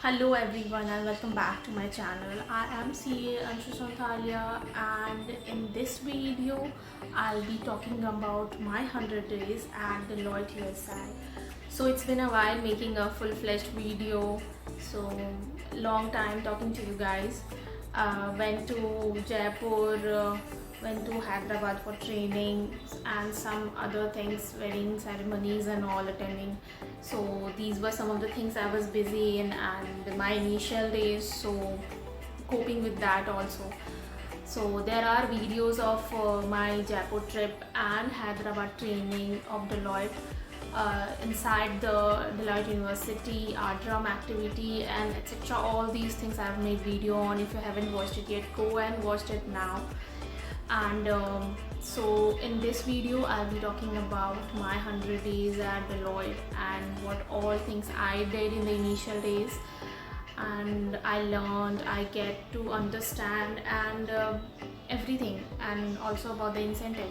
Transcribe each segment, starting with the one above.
Hello everyone and welcome back to my channel. I am CA Anshu Santhalia, and in this video I'll be talking about my 100 days at Deloitte USA. So it's been a while making a full-fledged video, so long time talking to you guys. Went to Jaipur, went to Hyderabad for training and some other things, wedding ceremonies and all attending. So these were some of the things I was busy in and my initial days, so coping with that also. So there are videos of my Jaipur trip and Hyderabad training of Deloitte inside the Deloitte University, art drum activity and etc. All these things I've made video on. If you haven't watched it yet, go and watch it now. And so in this video I'll be talking about my 100 days at Deloitte and what all things I did in the initial days, and I learned, I get to understand and everything, and also about the incentive.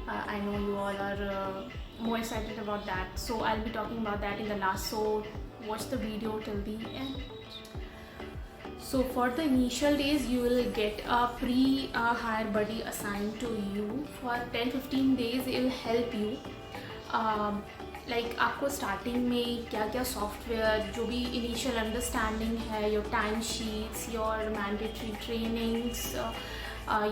I know you all are more excited about that, so I'll be talking about that in the last, so watch the video till the end. So for the initial days you will get a pre-hire buddy assigned to you for 10-15 days. It will help you like आपको starting में क्या क्या software, जो भी initial understanding है, your time sheets, your mandatory trainings,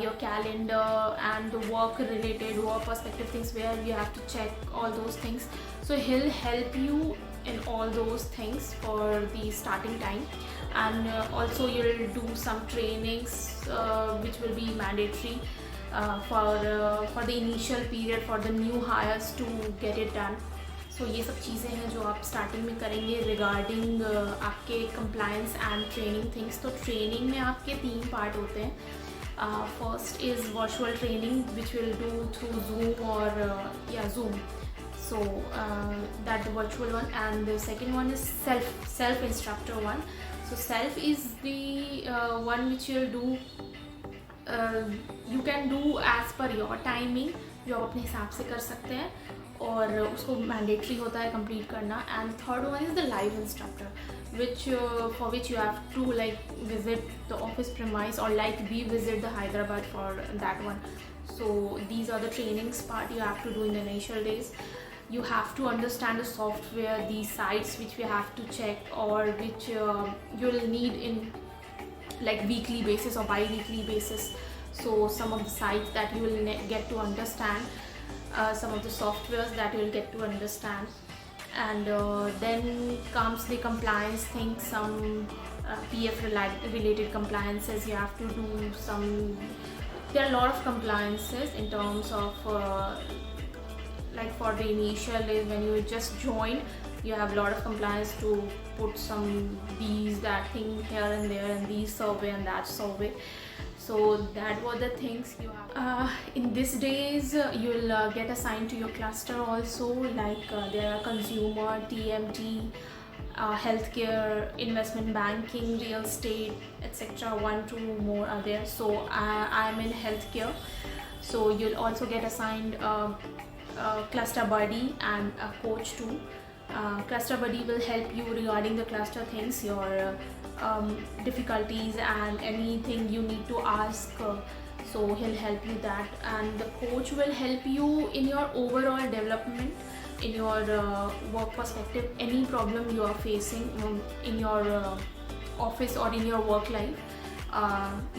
your calendar and the work related, work perspective things where you have to check all those things. So he'll help you in all those things for the starting time, and also you'll do some trainings which will be mandatory for the initial period for the new hires to get it done. So ये सब चीज़ें हैं जो आप starting में करेंगे regarding आपके compliance and training things. तो ट्रेनिंग में आपके 3 पार्ट होते हैं. First is virtual training, which we'll do through Zoom or Zoom. So that's the virtual one, and the second one is self instructor one. So self is the one which you'll do. You can do as per your timing, जो आप अपने हिसाब से कर सकते हैं, और उसको मैंडेटरी होता है कंप्लीट करना. And third one is the live instructor, which for which you have to like visit the office premise, or like we visit the Hyderabad for that one. So these are the trainings part you have to do in the initial days. You have to understand the software, the sites which we have to check, or which you'll need in like weekly basis or bi-weekly basis. So some of the sites that you will get to understand, some of the softwares that you will get to understand. And then comes the compliance thing, some PF related compliances you have to do. There are a lot of compliances in terms of like for the initial days when you just join, you have a lot of compliance to put some that thing here and there, and these survey and that survey. So that were the things you have. In these days you'll get assigned to your cluster also, like there are consumer, TMT, healthcare, investment banking, real estate, etc. 1-2 more are there. So I'm in healthcare, so you'll also get assigned a cluster buddy and a coach too. Cluster buddy will help you regarding the cluster things, your difficulties and anything you need to ask, so he'll help you that. And the coach will help you in your overall development, in your work perspective, any problem you are facing in your office or in your work life,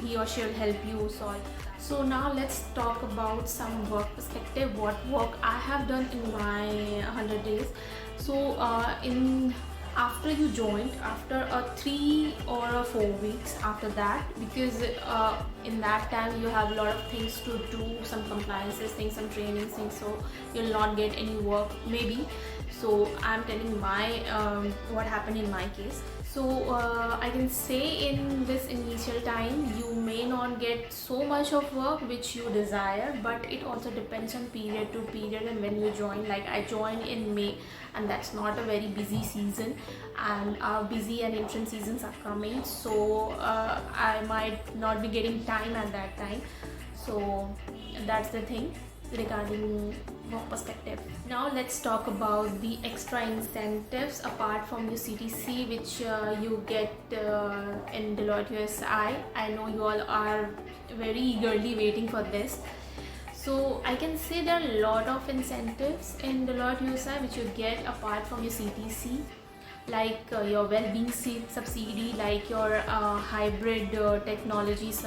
he or she will help you solve. So now let's talk about some work perspective, what work I have done in my 100 days. So after you joined, after 3 or 4 weeks after that, because in that time you have a lot of things to do, some compliances things, some training things, so you'll not get any work maybe. So I'm telling my what happened in my case. So I can say in this initial time you may not get so much of work which you desire, but it also depends on period to period and when you join. Like I joined in May, and that's not a very busy season, and our busy and entrance seasons are coming, so I might not be getting time at that time. So that's the thing. regarding work perspective. Now let's talk about the extra incentives apart from your CTC which you get in Deloitte USI. I know you all are very eagerly waiting for this. So I can say there are a lot of incentives in Deloitte USI which you get apart from your CTC, like your well-being subsidy, like your hybrid technologies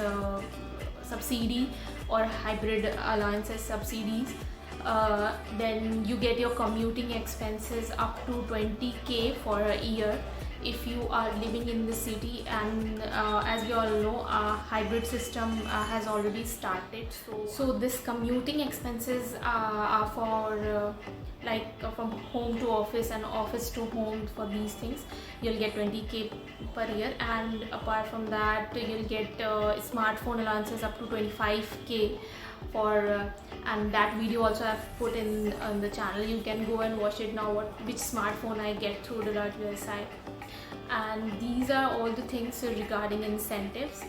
subsidy or hybrid allowances subsidies. Then you get your commuting expenses up to 20k for a year if you are living in the city, and as we all know, a hybrid system has already started. So this commuting expenses are for from home to office and office to home. For these things you'll get 20k per year, and apart from that you'll get smartphone allowances up to 25k for and that video also I've put in on the channel. You can go and watch it now, which smartphone I get through Deloitte USI. And these are all the things regarding incentives.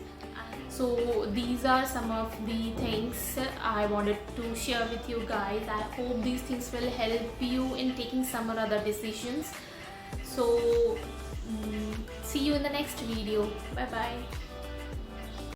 So these are some of the things I wanted to share with you guys. I hope these things will help you in taking some or other decisions. So see you in the next video. Bye bye.